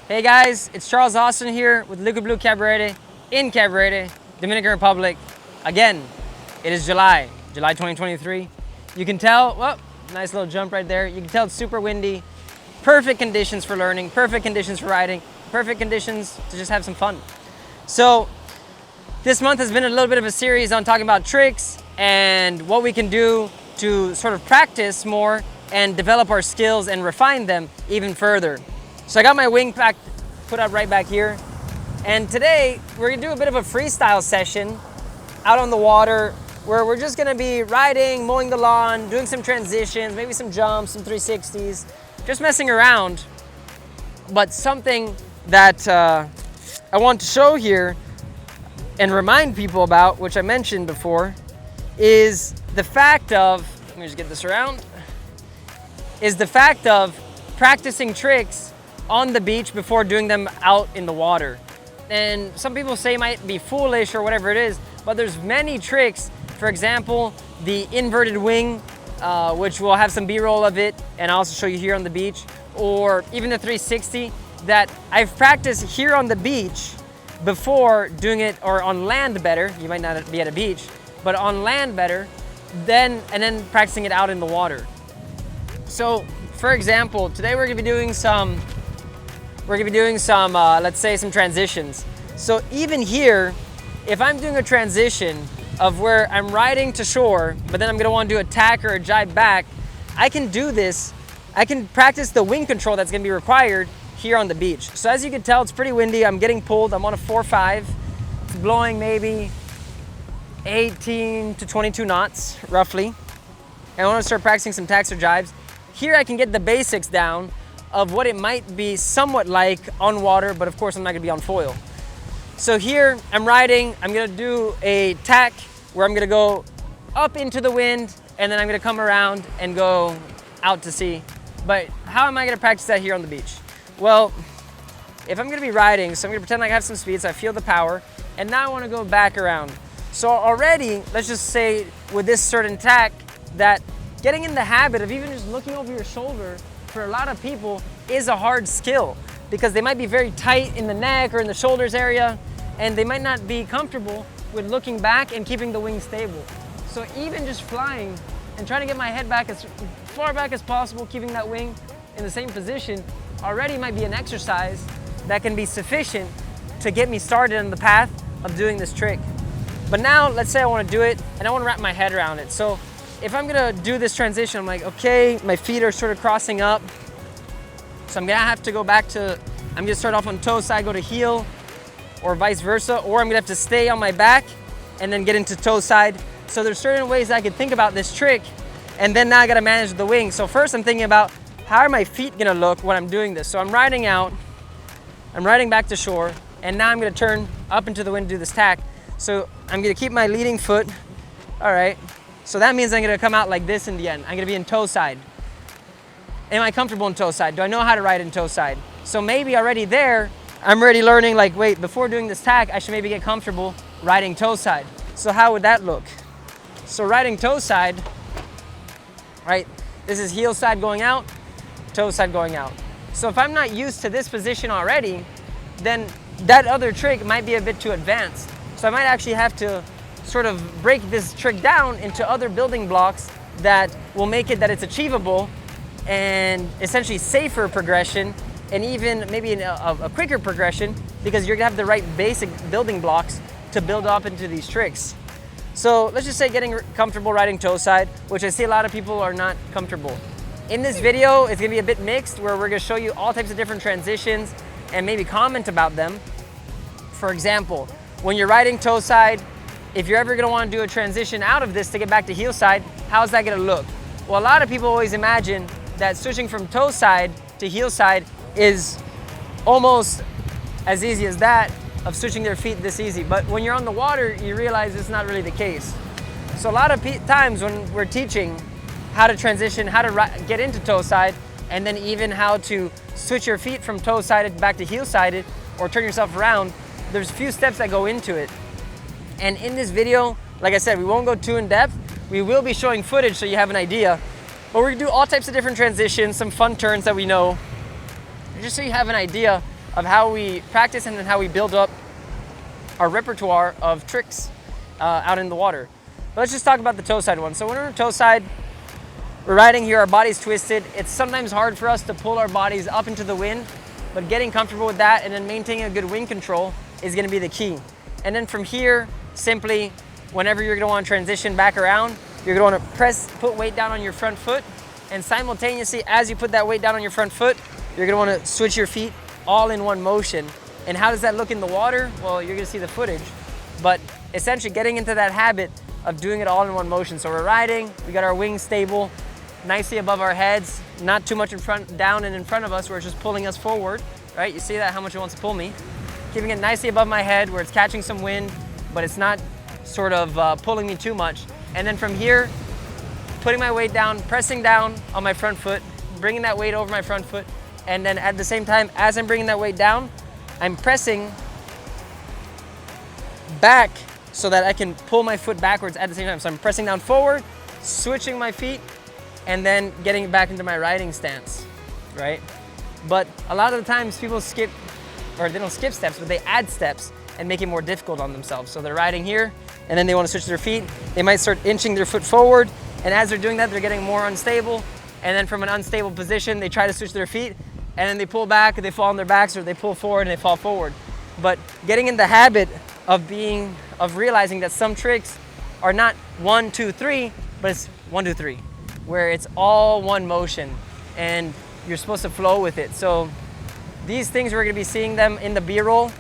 Hey guys, it's Charles Austin here with Liquid Blue Cabarete in Cabarete, Dominican Republic. Again, it is July 2023. You can tell, well, nice little jump right there. You can tell it's super windy. Perfect conditions for learning, perfect conditions for riding, perfect conditions to just have some fun. So this month has been a little bit of a series on talking about tricks and what we can do to sort of practice more and develop our skills and refine them even further. So I got my wing pack put up right back here. And today we're gonna do a bit of a freestyle session out on the water where we're just gonna be riding, mowing the lawn, doing some transitions, maybe some jumps, some 360s, just messing around. But something that I want to show here and remind people about, which I mentioned before, is the fact of, let me just get this around, is the fact of practicing tricks on the beach before doing them out in the water. And some people say it might be foolish or whatever it is, but there's many tricks. For example, the inverted wing, which we'll have some B-roll of it, and I'll also show you here on the beach, or even the 360 that I've practiced here on the beach before doing it, or on land better. You might not be at a beach, but on land better, and then practicing it out in the water. So, for example, today we're gonna be doing some, let's say some transitions. So even here, if I'm doing a transition of where I'm riding to shore, but then I'm gonna wanna do a tack or a jibe back, I can do this. I can practice the wing control that's gonna be required here on the beach. So as you can tell, it's pretty windy. I'm getting pulled. I'm on a 4.5. It's blowing maybe 18 to 22 knots, roughly. And I wanna start practicing some tacks or jibes. Here I can get the basics down of what it might be somewhat like on water, but of course I'm not gonna be on foil. So here I'm riding, I'm gonna do a tack where I'm gonna go up into the wind and then I'm gonna come around and go out to sea. But how am I gonna practice that here on the beach? Well, if I'm gonna be riding, so I'm gonna pretend like I have some speed so I feel the power, and now I wanna go back around. So already, let's just say with this certain tack that getting in the habit of even just looking over your shoulder for a lot of people is a hard skill because they might be very tight in the neck or in the shoulders area and they might not be comfortable with looking back and keeping the wing stable. So even just flying and trying to get my head back as far back as possible, keeping that wing in the same position already might be an exercise that can be sufficient to get me started on the path of doing this trick. But now let's say I want to do it and I want to wrap my head around it. So if I'm gonna do this transition, I'm like, okay, my feet are sort of crossing up. So I'm gonna have to go back to, I'm gonna start off on toe side, go to heel, or vice versa, or I'm gonna have to stay on my back and then get into toe side. So there's certain ways I could think about this trick, and then now I gotta manage the wing. So first I'm thinking about how are my feet gonna look when I'm doing this? So I'm riding out, I'm riding back to shore, and now I'm gonna turn up into the wind to do this tack. So I'm gonna keep my leading foot, all right. So that means I'm gonna come out like this in the end. I'm gonna be in toe side. Am I comfortable in toe side? Do I know how to ride in toe side? So maybe already there, I'm already learning like, wait, before doing this tack, I should maybe get comfortable riding toe side. So how would that look? So riding toe side, right? This is heel side going out, toe side going out. So if I'm not used to this position already, then that other trick might be a bit too advanced. So I might actually have to sort of break this trick down into other building blocks that will make it that it's achievable and essentially safer progression and even maybe a quicker progression because you're gonna have the right basic building blocks to build up into these tricks. So let's just say getting comfortable riding toe side, which I see a lot of people are not comfortable. In this video, it's gonna be a bit mixed where we're gonna show you all types of different transitions and maybe comment about them. For example, when you're riding toe side, if you're ever gonna wanna do a transition out of this to get back to heel side, how's that gonna look? Well, a lot of people always imagine that switching from toe side to heel side is almost as easy as that of switching their feet this easy. But when you're on the water, you realize it's not really the case. So a lot of times when we're teaching how to transition, how to get into toe side, and then even how to switch your feet from toe sided back to heel sided or turn yourself around, there's a few steps that go into it. And in this video, like I said, we won't go too in depth. We will be showing footage so you have an idea. But we're gonna do all types of different transitions, some fun turns that we know, just so you have an idea of how we practice and then how we build up our repertoire of tricks out in the water. But let's just talk about the toe side one. So when we're toe side, we're riding here, our body's twisted. It's sometimes hard for us to pull our bodies up into the wind, but getting comfortable with that and then maintaining a good wind control is gonna be the key. And then from here, simply, whenever you're gonna wanna transition back around, you're gonna wanna put weight down on your front foot, and simultaneously, as you put that weight down on your front foot, you're gonna wanna switch your feet all in one motion. And how does that look in the water? Well, you're gonna see the footage, but essentially getting into that habit of doing it all in one motion. So we're riding, we got our wings stable, nicely above our heads, not too much in front, down and in front of us where it's just pulling us forward, right? You see that, how much it wants to pull me. Keeping it nicely above my head where it's catching some wind, but it's not sort of pulling me too much. And then from here, putting my weight down, pressing down on my front foot, bringing that weight over my front foot, and then at the same time, as I'm bringing that weight down, I'm pressing back so that I can pull my foot backwards at the same time. So I'm pressing down forward, switching my feet, and then getting back into my riding stance, right? But a lot of the times people skip, or they don't skip steps, but they add steps and make it more difficult on themselves. So they're riding here, and then they want to switch their feet. They might start inching their foot forward, and as they're doing that, they're getting more unstable. And then from an unstable position, they try to switch their feet, and then they pull back, they fall on their backs, or they pull forward and they fall forward. But getting in the habit of realizing that some tricks are not 1, 2, 3, but it's 1, 2, 3, where it's all one motion and you're supposed to flow with it. So these things, we're gonna be seeing them in the B-roll,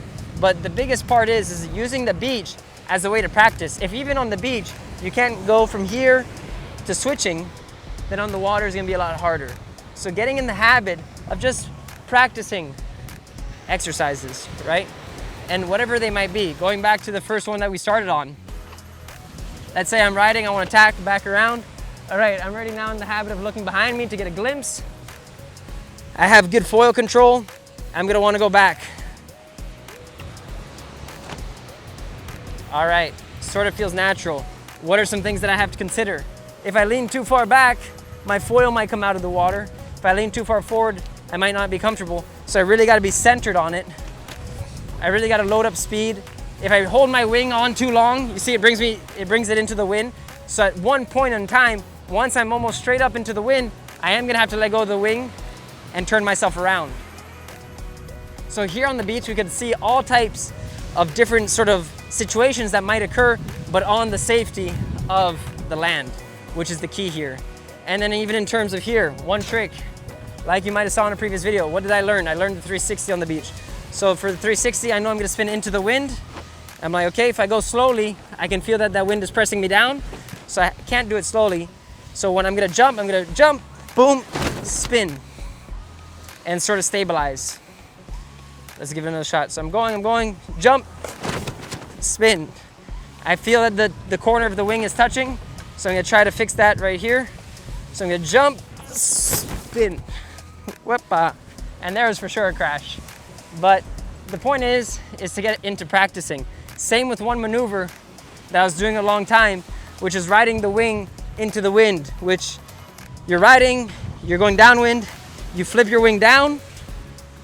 but the biggest part is using the beach as a way to practice. If even on the beach, you can't go from here to switching, then on the water is gonna be a lot harder. So getting in the habit of just practicing exercises, right? And whatever they might be. Going back to the first one that we started on. Let's say I'm riding, I wanna tack back around. All right, I'm already now in the habit of looking behind me to get a glimpse. I have good foil control. I'm gonna wanna go back. All right, sort of feels natural. What are some things that I have to consider? If I lean too far back, my foil might come out of the water. If I lean too far forward, I might not be comfortable. So I really gotta be centered on it. I really gotta load up speed. If I hold my wing on too long, you see it brings it into the wind. So at one point in time, once I'm almost straight up into the wind, I am gonna have to let go of the wing and turn myself around. So here on the beach, we could see all types of different sort of situations that might occur, but on the safety of the land, which is the key here. And then even in terms of here, one trick, like you might have saw in a previous video, what did I learn? I learned the 360 on the beach. So for the 360, I know I'm gonna spin into the wind. I'm like, okay, if I go slowly, I can feel that that wind is pressing me down, so I can't do it slowly. So when I'm gonna jump, boom, spin, and sort of stabilize. Let's give it another shot. So I'm going, jump, spin. I feel that the corner of the wing is touching, so I'm gonna try to fix that right here. So I'm gonna jump, spin, whoopa, and there was for sure a crash. But the point is to get into practicing. Same with one maneuver that I was doing a long time, which is riding the wing into the wind, which you're riding, you're going downwind, you flip your wing down,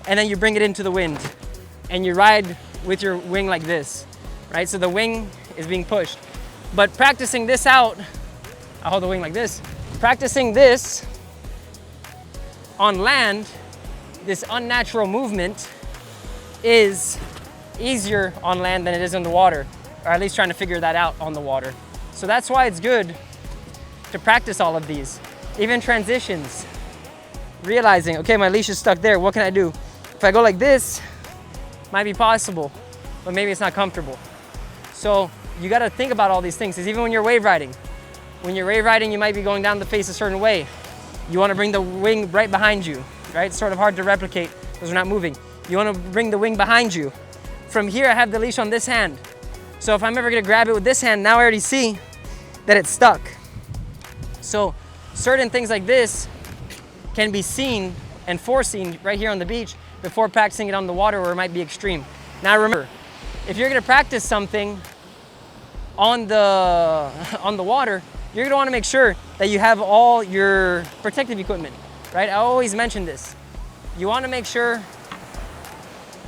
and then you bring it into the wind. And you ride with your wing like this, right? So the wing is being pushed. But practicing this out, I hold the wing like this. Practicing this on land, this unnatural movement, is easier on land than it is in the water, or at least trying to figure that out on the water. So that's why it's good to practice all of these. Even transitions, realizing, okay, my leash is stuck there, what can I do? If I go like this, might be possible, but maybe it's not comfortable. So you gotta think about all these things, because even when you're wave riding, you might be going down the face a certain way. You wanna bring the wing right behind you, right? It's sort of hard to replicate because we're not moving. You wanna bring the wing behind you. From here, I have the leash on this hand. So if I'm ever gonna grab it with this hand, now I already see that it's stuck. So certain things like this can be seen and foreseen right here on the beach before practicing it on the water, where it might be extreme. Now remember, if you're gonna practice something on the water, you're gonna wanna make sure that you have all your protective equipment, right? I always mention this. You wanna make sure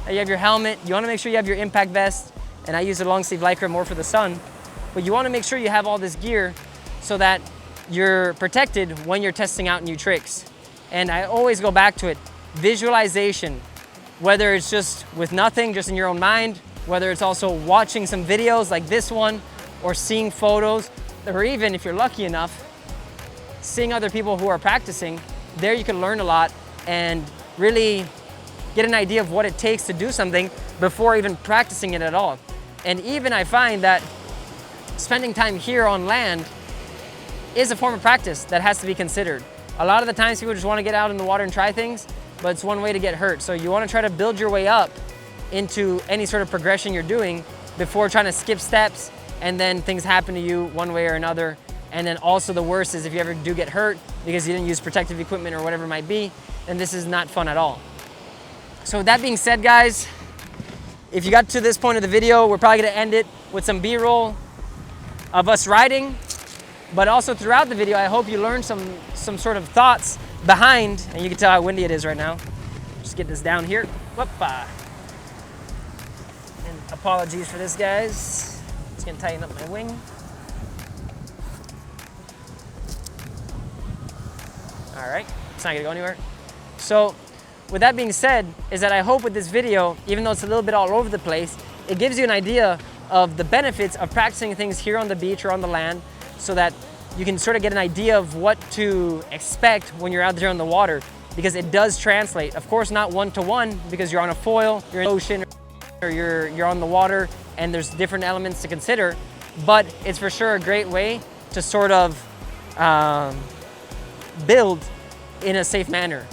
that you have your helmet. You wanna make sure you have your impact vest, and I use a long sleeve Lycra more for the sun. But you wanna make sure you have all this gear so that you're protected when you're testing out new tricks. And I always go back to it, visualization, whether it's just with nothing, just in your own mind, whether it's also watching some videos like this one, or seeing photos, or even if you're lucky enough, seeing other people who are practicing. There you can learn a lot and really get an idea of what it takes to do something before even practicing it at all. And even I find that spending time here on land is a form of practice that has to be considered. A lot of the times people just want to get out in the water and try things, but it's one way to get hurt. So you want to try to build your way up into any sort of progression you're doing before trying to skip steps and then things happen to you one way or another. And then also the worst is if you ever do get hurt because you didn't use protective equipment or whatever it might be, then this is not fun at all. So with that being said, guys, if you got to this point of the video, we're probably gonna end it with some B-roll of us riding. But also throughout the video, I hope you learned some sort of thoughts behind, and you can tell how windy it is right now. Just get this down here. Whoop-a. And apologies for this, guys. Just gonna tighten up my wing. All right, it's not gonna go anywhere. So with that being said, is that I hope with this video, even though it's a little bit all over the place, it gives you an idea of the benefits of practicing things here on the beach or on the land, so that you can sort of get an idea of what to expect when you're out there on the water, because it does translate. Of course, not one-to-one, because you're on a foil, you're in the ocean, or you're on the water, and there's different elements to consider, but it's for sure a great way to sort of build in a safe manner.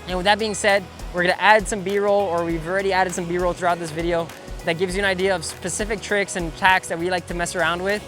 And with that being said, we're gonna add some B-roll, or we've already added some B-roll throughout this video that gives you an idea of specific tricks and tacks that we like to mess around with.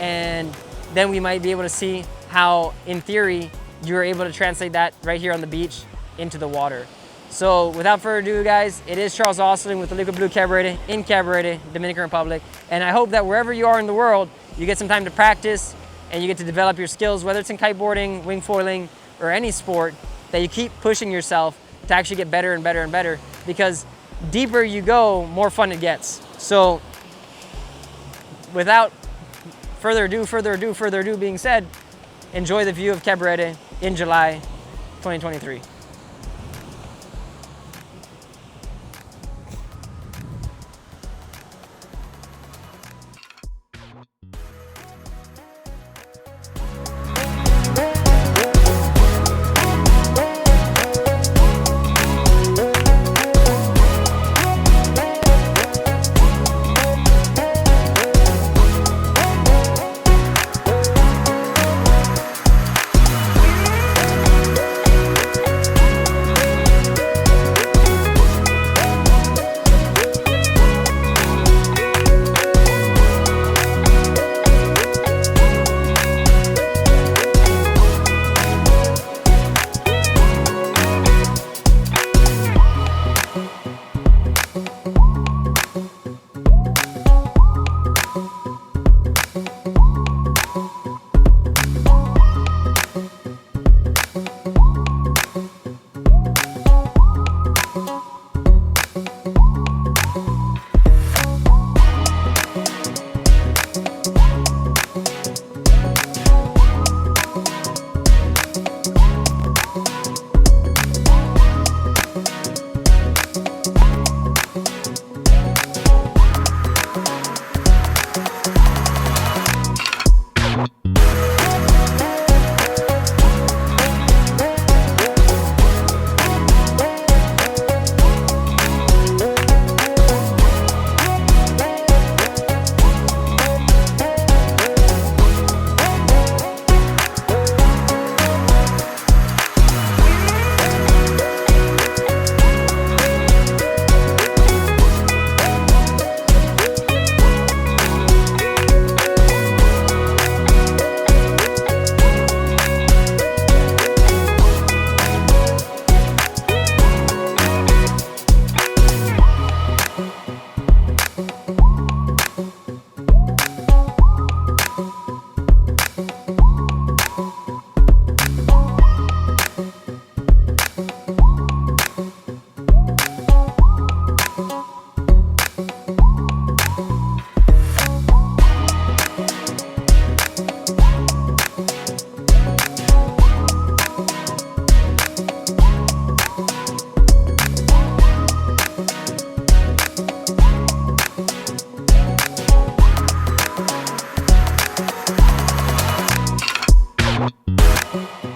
And then we might be able to see how, in theory, you're able to translate that right here on the beach into the water. So without further ado, guys, it is Charles Osterling with the Liquid Blue Cabarete in Cabarete, Dominican Republic. And I hope that wherever you are in the world, you get some time to practice and you get to develop your skills, whether it's in kiteboarding, wing foiling, or any sport, that you keep pushing yourself to actually get better and better and better, because deeper you go, more fun it gets. So without further ado being said, enjoy the view of Cabarete in July 2023. it.